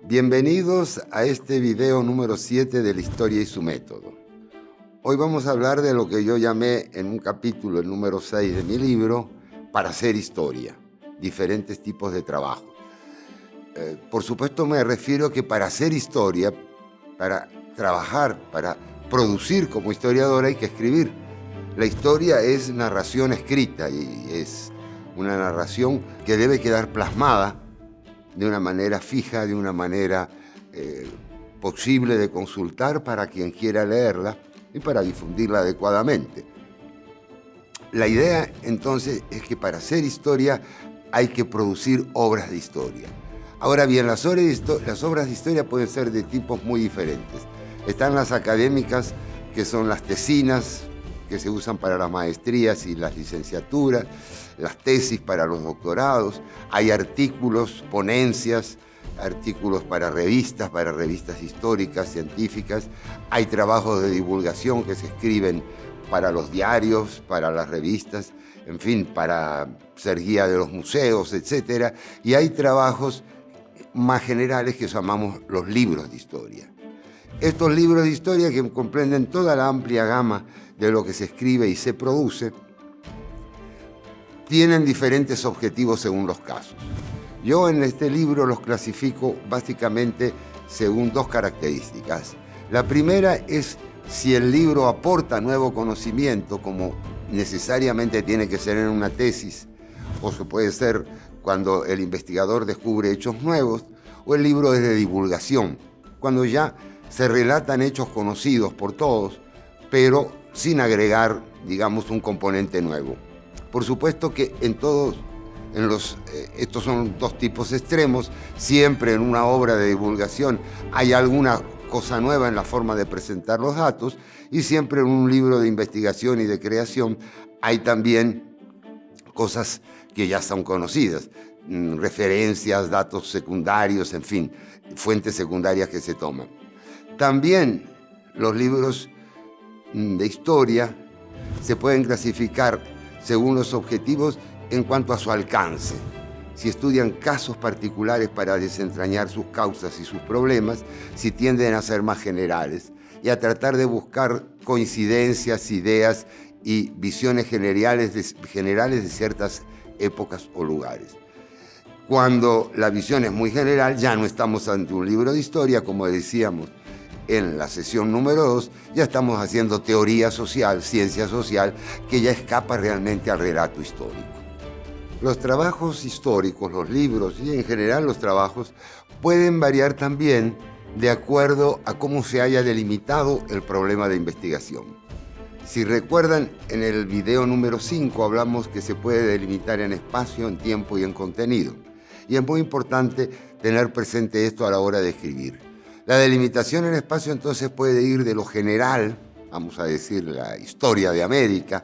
Bienvenidos a este video número 7 de la historia y su método. Hoy vamos a hablar de lo que yo llamé en un capítulo, el número 6 de mi libro, para hacer historia, diferentes tipos de trabajo. Por supuesto me refiero a que para hacer historia, para trabajar, para producir como historiador hay que escribir. La historia es narración escrita y es una narración que debe quedar plasmada de una manera fija, de una manera posible de consultar para quien quiera leerla y para difundirla adecuadamente. La idea entonces es que para hacer historia hay que producir obras de historia. Ahora bien, las obras de historia pueden ser de tipos muy diferentes. Están las académicas, que son las tesinas, que se usan para las maestrías y las licenciaturas, las tesis para los doctorados, hay artículos, ponencias, artículos para revistas históricas, científicas, hay trabajos de divulgación que se escriben para los diarios, para las revistas, en fin, para ser guía de los museos, etc. Y hay trabajos más generales que llamamos los libros de historia. Estos libros de historia, que comprenden toda la amplia gama de lo que se escribe y se produce, tienen diferentes objetivos según los casos. Yo en este libro los clasifico básicamente según dos características. La primera es si el libro aporta nuevo conocimiento, como necesariamente tiene que ser en una tesis, o se puede ser cuando el investigador descubre hechos nuevos, o el libro es de divulgación, cuando ya se relatan hechos conocidos por todos, pero sin agregar, digamos, un componente nuevo. Por supuesto que estos son dos tipos extremos. Siempre en una obra de divulgación hay alguna cosa nueva en la forma de presentar los datos, y siempre en un libro de investigación y de creación hay también cosas que ya son conocidas, referencias, datos secundarios, en fin, fuentes secundarias que se toman. También los libros de historia se pueden clasificar según los objetivos en cuanto a su alcance. Si estudian casos particulares para desentrañar sus causas y sus problemas, si tienden a ser más generales y a tratar de buscar coincidencias, ideas y visiones generales de ciertas épocas o lugares. Cuando la visión es muy general, ya no estamos ante un libro de historia, como decíamos en la sesión número 2, ya estamos haciendo teoría social, ciencia social, que ya escapa realmente al relato histórico. Los trabajos históricos, los libros y en general los trabajos pueden variar también de acuerdo a cómo se haya delimitado el problema de investigación. Si recuerdan, en el video número 5 hablamos que se puede delimitar en espacio, en tiempo y en contenido. Y es muy importante tener presente esto a la hora de escribir. La delimitación en espacio entonces puede ir de lo general, vamos a decir la historia de América,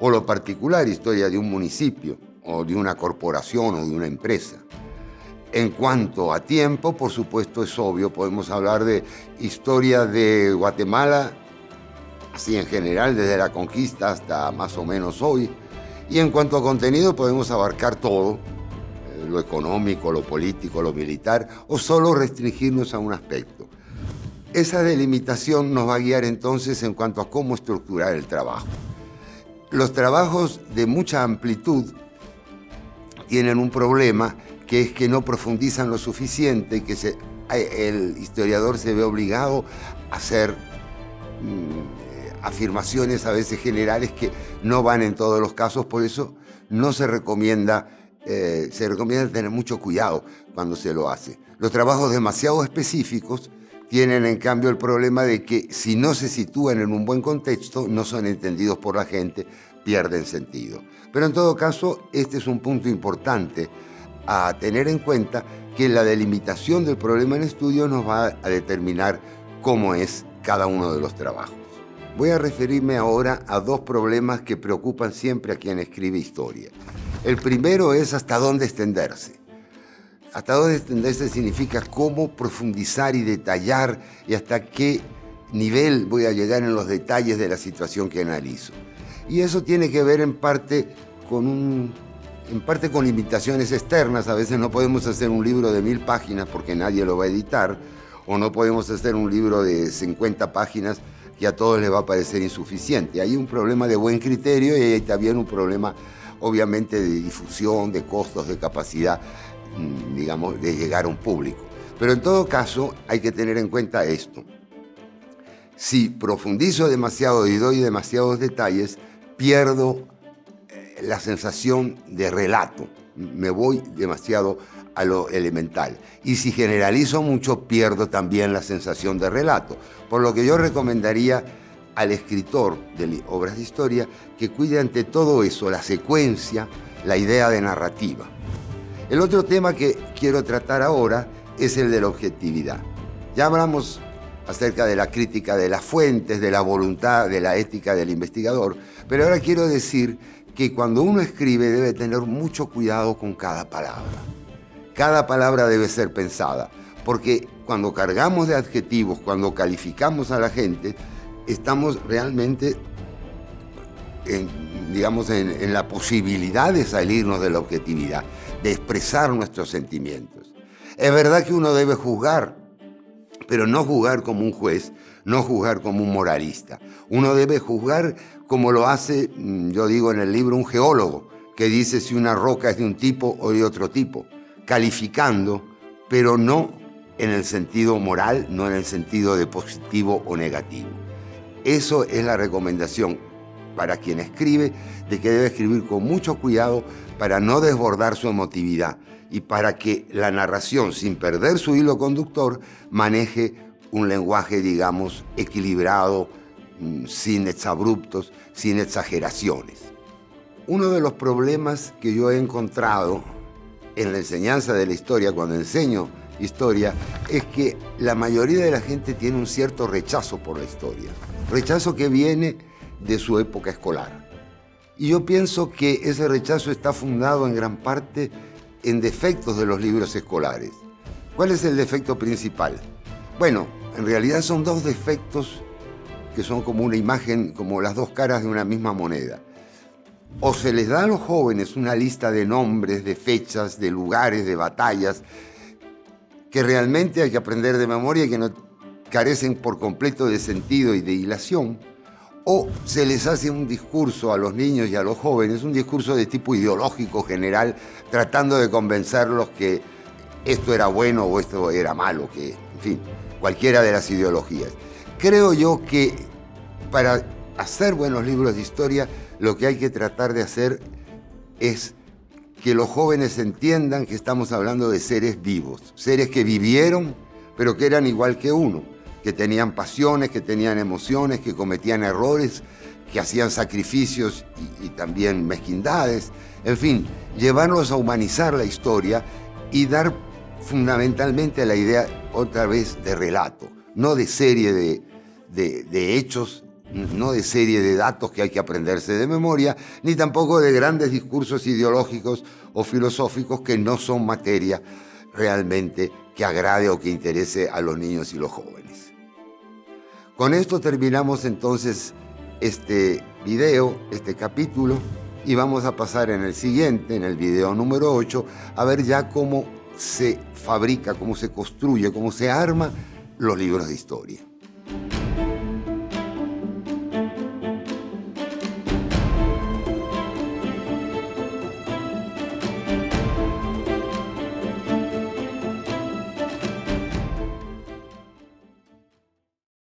o lo particular, historia de un municipio, o de una corporación o de una empresa. En cuanto a tiempo, por supuesto es obvio, podemos hablar de historia de Guatemala, así en general, desde la conquista hasta más o menos hoy. Y en cuanto a contenido podemos abarcar todo, lo económico, lo político, lo militar, o solo restringirnos a un aspecto. Esa delimitación nos va a guiar entonces en cuanto a cómo estructurar el trabajo. Los trabajos de mucha amplitud tienen un problema, que es que no profundizan lo suficiente y que el historiador se ve obligado a hacer afirmaciones a veces generales que no van en todos los casos. Por eso no se recomienda tener mucho cuidado cuando se lo hace. Los trabajos demasiado específicos tienen en cambio el problema de que si no se sitúan en un buen contexto, no son entendidos por la gente, pierden sentido. Pero en todo caso, este es un punto importante a tener en cuenta, que la delimitación del problema en estudio nos va a determinar cómo es cada uno de los trabajos. Voy a referirme ahora a dos problemas que preocupan siempre a quien escribe historia. El primero es hasta dónde extenderse. Hasta dónde extenderse significa cómo profundizar y detallar y hasta qué nivel voy a llegar en los detalles de la situación que analizo. Y eso tiene que ver en parte con un en parte con limitaciones externas. A veces no podemos hacer un libro de 1000 páginas porque nadie lo va a editar, o no podemos hacer un libro de 50 páginas que a todos les va a parecer insuficiente. Hay un problema de buen criterio y hay también un problema, obviamente, de difusión, de costos, de capacidad, digamos, de llegar a un público. Pero en todo caso hay que tener en cuenta esto. Si profundizo demasiado y doy demasiados detalles, pierdo la sensación de relato. Me voy demasiado a lo elemental. Y si generalizo mucho, pierdo también la sensación de relato. Por lo que yo recomendaría al escritor de obras de historia que cuide ante todo eso, la secuencia, la idea de narrativa. El otro tema que quiero tratar ahora es el de la objetividad. Ya hablamos acerca de la crítica de las fuentes, de la voluntad, de la ética del investigador, pero ahora quiero decir que cuando uno escribe debe tener mucho cuidado con cada palabra. Cada palabra debe ser pensada, porque cuando cargamos de adjetivos, cuando calificamos a la gente, estamos realmente en la posibilidad de salirnos de la objetividad, de expresar nuestros sentimientos. Es verdad que uno debe juzgar, pero no juzgar como un juez, no juzgar como un moralista. Uno debe juzgar como lo hace, yo digo en el libro, un geólogo, que dice si una roca es de un tipo o de otro tipo, calificando, pero no en el sentido moral, no en el sentido de positivo o negativo. Eso es la recomendación para quien escribe, de que debe escribir con mucho cuidado para no desbordar su emotividad y para que la narración, sin perder su hilo conductor, maneje un lenguaje, digamos, equilibrado, sin exabruptos, sin exageraciones. Uno de los problemas que yo he encontrado en la enseñanza de la historia, cuando enseño historia, es que la mayoría de la gente tiene un cierto rechazo por la historia, rechazo que viene de su época escolar. Y yo pienso que ese rechazo está fundado en gran parte en defectos de los libros escolares. ¿Cuál es el defecto principal? Bueno, en realidad son dos defectos que son como una imagen, como las dos caras de una misma moneda. O se les da a los jóvenes una lista de nombres, de fechas, de lugares, de batallas, que realmente hay que aprender de memoria y que no carecen por completo de sentido y de hilación, o se les hace un discurso a los niños y a los jóvenes, un discurso de tipo ideológico general, tratando de convencerlos que esto era bueno o esto era malo, que, en fin, cualquiera de las ideologías. Creo yo que para hacer buenos libros de historia, lo que hay que tratar de hacer es que los jóvenes entiendan que estamos hablando de seres vivos, seres que vivieron, pero que eran igual que uno, que tenían pasiones, que tenían emociones, que cometían errores, que hacían sacrificios y también mezquindades. En fin, llevarlos a humanizar la historia y dar fundamentalmente la idea, otra vez, de relato, no de serie de hechos, no de serie de datos que hay que aprenderse de memoria, ni tampoco de grandes discursos ideológicos o filosóficos que no son materia realmente que agrade o que interese a los niños y los jóvenes. Con esto terminamos entonces este video, este capítulo, y vamos a pasar en el siguiente, en el video número 8, a ver ya cómo se fabrica, cómo se construye, cómo se arma los libros de historia.